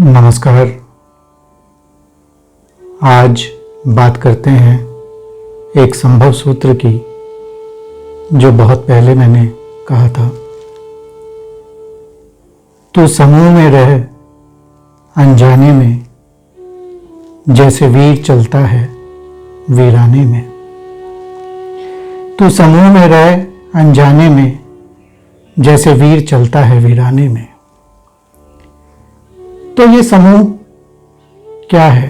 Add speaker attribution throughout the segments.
Speaker 1: नमस्कार। आज बात करते हैं एक संभव सूत्र की जो बहुत पहले मैंने कहा था। तू समूह में रह अनजाने में, जैसे वीर चलता है वीराने में। तू समूह में रह अनजाने में, जैसे वीर चलता है वीराने में। तो ये समूह क्या है?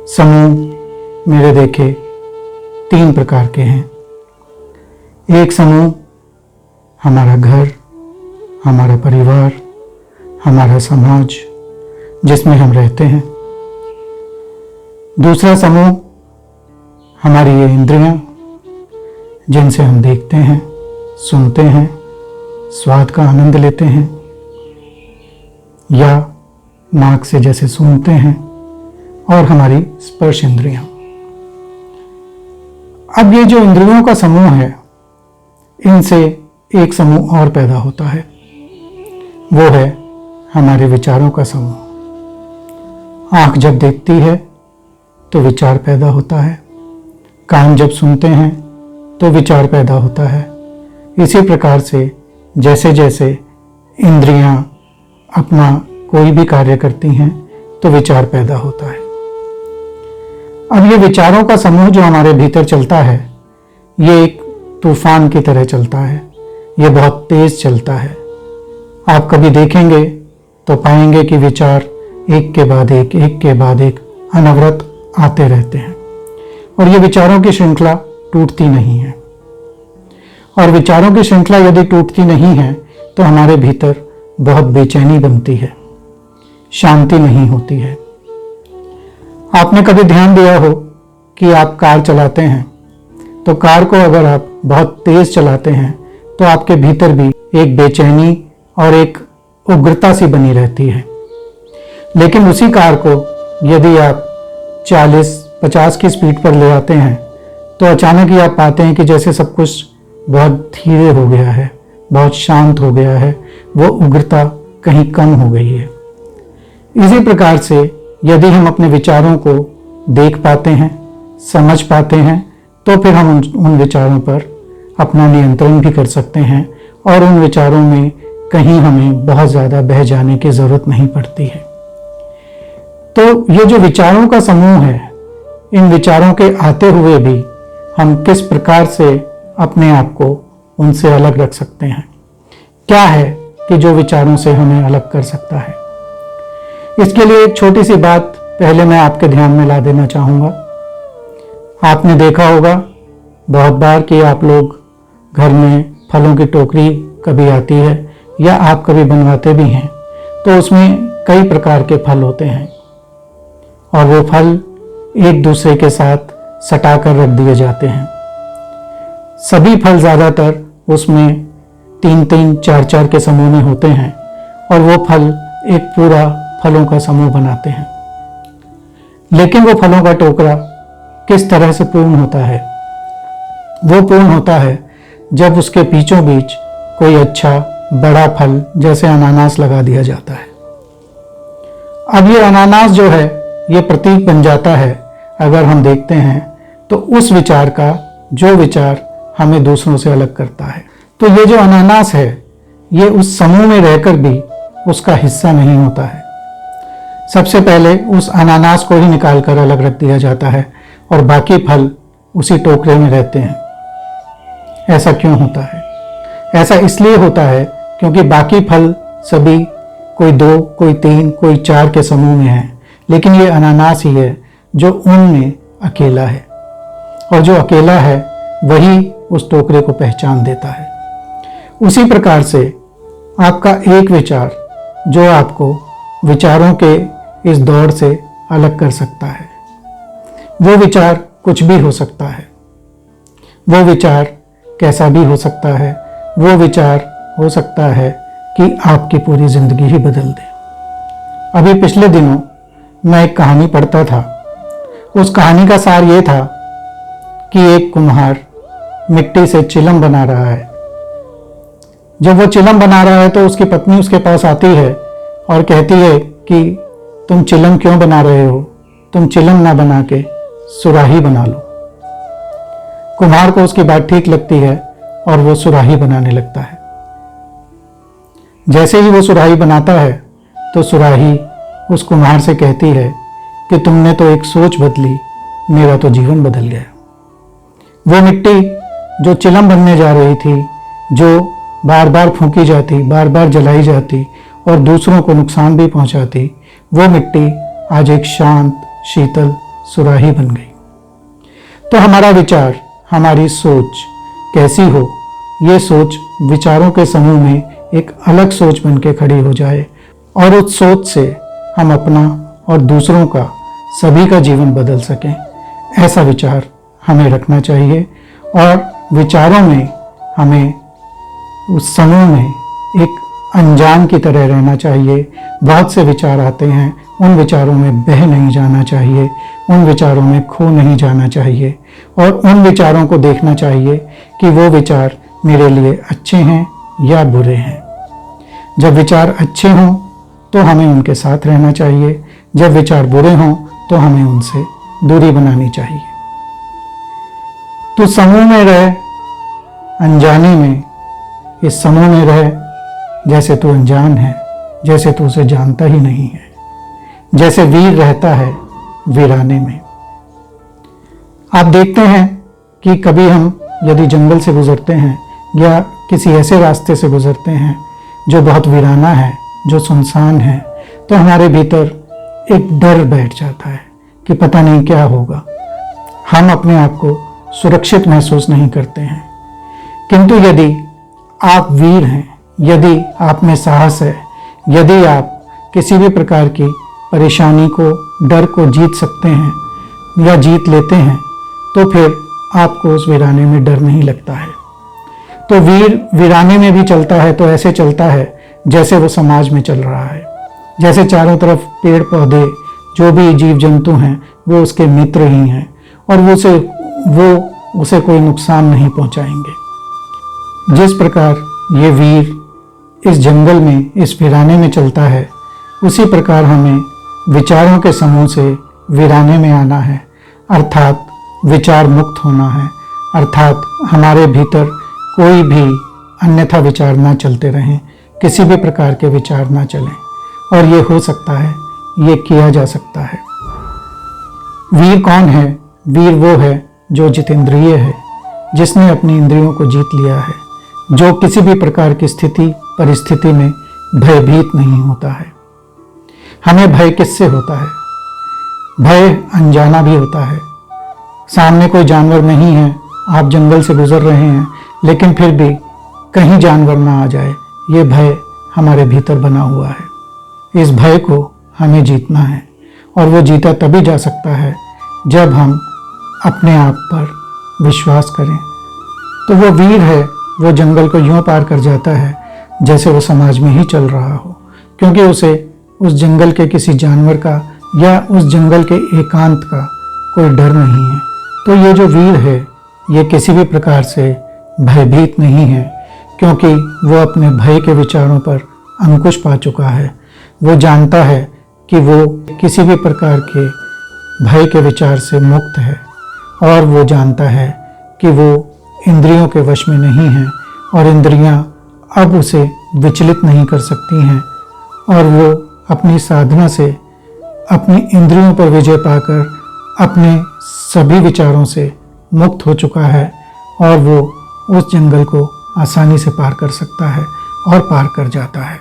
Speaker 1: समूह मेरे देखे 3 प्रकार के हैं। एक समूह हमारा घर, हमारा परिवार, हमारा समाज जिसमें हम रहते हैं। दूसरा समूह हमारी ये इंद्रियां जिनसे हम देखते हैं, सुनते हैं, स्वाद का आनंद लेते हैं, या नाक से जैसे सूंघते हैं, और हमारी स्पर्श इंद्रियां। अब ये जो इंद्रियों का समूह है, इनसे एक समूह और पैदा होता है, वो है हमारे विचारों का समूह। आंख जब देखती है तो विचार पैदा होता है, कान जब सुनते हैं तो विचार पैदा होता है। इसी प्रकार से जैसे जैसे इंद्रियां अपना कोई भी कार्य करती हैं तो विचार पैदा होता है। अब ये विचारों का समूह जो हमारे भीतर चलता है, ये एक तूफान की तरह चलता है। ये बहुत तेज चलता है। आप कभी देखेंगे तो पाएंगे कि विचार एक के बाद एक अनवरत आते रहते हैं, और ये विचारों की श्रृंखला टूटती नहीं है। और विचारों की श्रृंखला यदि टूटती नहीं है तो हमारे भीतर बहुत बेचैनी बनती है, शांति नहीं होती है। आपने कभी ध्यान दिया हो कि आप कार चलाते हैं, तो कार को अगर आप बहुत तेज चलाते हैं तो आपके भीतर भी एक बेचैनी और एक उग्रता सी बनी रहती है। लेकिन उसी कार को यदि आप 40-50 की स्पीड पर ले आते हैं तो अचानक ही आप पाते हैं कि जैसे सब कुछ बहुत धीरे हो गया है, बहुत शांत हो गया है, वो उग्रता कहीं कम हो गई है। इसी प्रकार से यदि हम अपने विचारों को देख पाते हैं, समझ पाते हैं, तो फिर हम उन विचारों पर अपना नियंत्रण भी कर सकते हैं, और उन विचारों में कहीं हमें बहुत ज़्यादा बह जाने की ज़रूरत नहीं पड़ती है। तो ये जो विचारों का समूह है, इन विचारों के आते हुए भी हम किस प्रकार से अपने आप को उनसे अलग रख सकते हैं? क्या है कि जो विचारों से हमें अलग कर सकता है? इसके लिए एक छोटी सी बात पहले मैं आपके ध्यान में ला देना चाहूँगा। आपने देखा होगा बहुत बार कि आप लोग घर में फलों की टोकरी कभी आती है, या आप कभी बनवाते भी हैं, तो उसमें कई प्रकार के फल होते हैं, और वो फल एक दूसरे के साथ सटा कर रख दिए जाते हैं। सभी फल ज़्यादातर उसमें 3-3, 4-4 के समूह में होते हैं, और वो फल एक पूरा फलों का समूह बनाते हैं। लेकिन वो फलों का टोकरा किस तरह से पूर्ण होता है? वो पूर्ण होता है जब उसके बीचों बीच कोई अच्छा बड़ा फल जैसे अनानास लगा दिया जाता है। अब ये अनानास जो है, ये प्रतीक बन जाता है, अगर हम देखते हैं तो उस विचार का जो विचार हमें दूसरों से अलग करता है। तो ये जो अनानास है, ये उस समूह में रहकर भी उसका हिस्सा नहीं होता है। सबसे पहले उस अनानास को ही निकाल कर अलग रख दिया जाता है, और बाकी फल उसी टोकरे में रहते हैं। ऐसा क्यों होता है? ऐसा इसलिए होता है क्योंकि बाकी फल सभी कोई 2, कोई 3, कोई 4 के समूह में है, लेकिन ये अनानास ही है जो उनमें अकेला है, और जो अकेला है वही उस टोकरे को पहचान देता है। उसी प्रकार से आपका एक विचार जो आपको विचारों के इस दौड़ से अलग कर सकता है, वो विचार कुछ भी हो सकता है। वो विचार कैसा भी हो सकता है। वो विचार हो सकता है कि आपकी पूरी जिंदगी ही बदल दे। अभी पिछले दिनों मैं एक कहानी पढ़ता था। उस कहानी का सार ये था कि एक कुम्हार मिट्टी से चिलम बना रहा है। जब वो चिलम बना रहा है तो उसकी पत्नी उसके पास आती है और कहती है कि तुम चिलम क्यों बना रहे हो, तुम चिलम ना बना के सुराही बना लो। कुम्हार को उसकी बात ठीक लगती है और वो सुराही बनाने लगता है। जैसे ही वो सुराही बनाता है तो सुराही उस कुम्हार से कहती है कि तुमने तो एक सोच बदली, मेरा तो जीवन बदल गया। वो मिट्टी जो चिलम बनने जा रही थी, जो बार बार फूंकी जाती, बार बार जलाई जाती और दूसरों को नुकसान भी पहुंचाती, वो मिट्टी आज एक शांत शीतल सुराही बन गई। तो हमारा विचार, हमारी सोच कैसी हो, ये सोच विचारों के समूह में एक अलग सोच बन के खड़ी हो जाए और उस सोच से हम अपना और दूसरों का, सभी का जीवन बदल सकें, ऐसा विचार हमें रखना चाहिए। और विचारों में हमें उस समूह में एक अनजान की तरह रहना चाहिए। बहुत से विचार आते हैं, उन विचारों में बह नहीं जाना चाहिए, उन विचारों में खो नहीं जाना चाहिए और उन विचारों को देखना चाहिए कि वो विचार मेरे लिए अच्छे हैं या बुरे हैं। जब विचार अच्छे हों तो हमें उनके साथ रहना चाहिए, जब विचार बुरे हों तो हमें उनसे दूरी बनानी चाहिए। तो समूह में रह, अनजाने में, इस समूह में रह जैसे तू अनजान है, जैसे तू उसे जानता ही नहीं है, जैसे वीर रहता है वीराने में। आप देखते हैं कि कभी हम यदि जंगल से गुजरते हैं या किसी ऐसे रास्ते से गुजरते हैं जो बहुत वीराना है, जो सुनसान है, तो हमारे भीतर एक डर बैठ जाता है कि पता नहीं क्या होगा। हम अपने आप को सुरक्षित महसूस नहीं करते हैं। किंतु यदि आप वीर हैं, यदि आप में साहस है, यदि आप किसी भी प्रकार की परेशानी को, डर को जीत सकते हैं या जीत लेते हैं, तो फिर आपको उस वीराने में डर नहीं लगता है। तो वीर वीराने में भी चलता है तो ऐसे चलता है जैसे वो समाज में चल रहा है, जैसे चारों तरफ पेड़ पौधे, जो भी जीव जंतु हैं वो उसके मित्र ही हैं और वो उसे कोई नुकसान नहीं पहुंचाएंगे। जिस प्रकार ये वीर इस जंगल में, इस वीराने में चलता है, उसी प्रकार हमें विचारों के समूह से वीराने में आना है, अर्थात विचार मुक्त होना है, अर्थात हमारे भीतर कोई भी अन्यथा विचार ना चलते रहें, किसी भी प्रकार के विचार ना चलें। और ये हो सकता है, ये किया जा सकता है। वीर कौन है? वीर वो है जो जितेंद्रिय है, जिसने अपनी इंद्रियों को जीत लिया है, जो किसी भी प्रकार की स्थिति परिस्थिति में भयभीत नहीं होता है। हमें भय किससे होता है? भय अनजाना भी होता है। सामने कोई जानवर नहीं है, आप जंगल से गुजर रहे हैं, लेकिन फिर भी कहीं जानवर ना आ जाए, ये भय हमारे भीतर बना हुआ है। इस भय को हमें जीतना है और वो जीता तभी जा सकता है जब हम अपने आप पर विश्वास करें। तो वो वीर है, वो जंगल को यूं पार कर जाता है जैसे वो समाज में ही चल रहा हो, क्योंकि उसे उस जंगल के किसी जानवर का या उस जंगल के एकांत का कोई डर नहीं है। तो ये जो वीर है, ये किसी भी प्रकार से भयभीत नहीं है, क्योंकि वो अपने भय के विचारों पर अंकुश पा चुका है। वो जानता है कि वो किसी भी प्रकार के भय के विचार से मुक्त है और वो जानता है कि वो इंद्रियों के वश में नहीं है और इंद्रियां अब उसे विचलित नहीं कर सकती हैं और वो अपनी साधना से अपनी इंद्रियों पर विजय पाकर अपने सभी विचारों से मुक्त हो चुका है और वो उस जंगल को आसानी से पार कर सकता है और पार कर जाता है।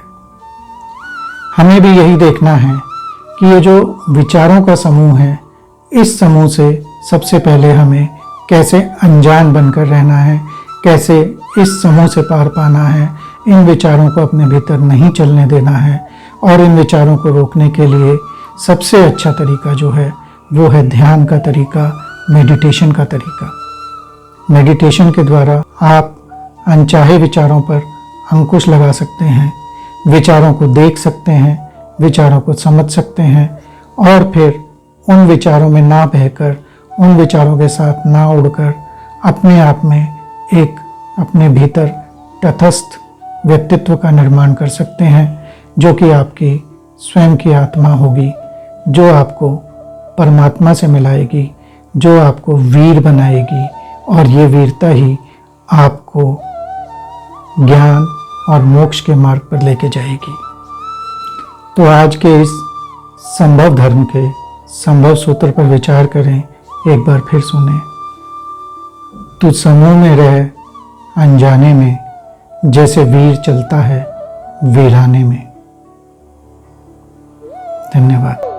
Speaker 1: हमें भी यही देखना है कि ये जो विचारों का समूह है, इस समूह से सबसे पहले हमें कैसे अनजान बनकर रहना है, कैसे इस समूह से पार पाना है। इन विचारों को अपने भीतर नहीं चलने देना है और इन विचारों को रोकने के लिए सबसे अच्छा तरीका जो है वो है ध्यान का तरीका, मेडिटेशन का तरीका। मेडिटेशन के द्वारा आप अनचाहे विचारों पर अंकुश लगा सकते हैं, विचारों को देख सकते हैं, विचारों को समझ सकते हैं और फिर उन विचारों में ना बहकर, उन विचारों के साथ ना उड़कर अपने आप में एक अपने भीतर तटस्थ व्यक्तित्व का निर्माण कर सकते हैं, जो कि आपकी स्वयं की आत्मा होगी जो आपको परमात्मा से मिलाएगी, जो आपको वीर बनाएगी, और ये वीरता ही आपको ज्ञान और मोक्ष के मार्ग पर लेके जाएगी। तो आज के इस संभव धर्म के संभव सूत्र पर विचार करें, एक बार फिर सुने। तू समूह में रह अनजाने में, जैसे वीर चलता है वीराने में। धन्यवाद।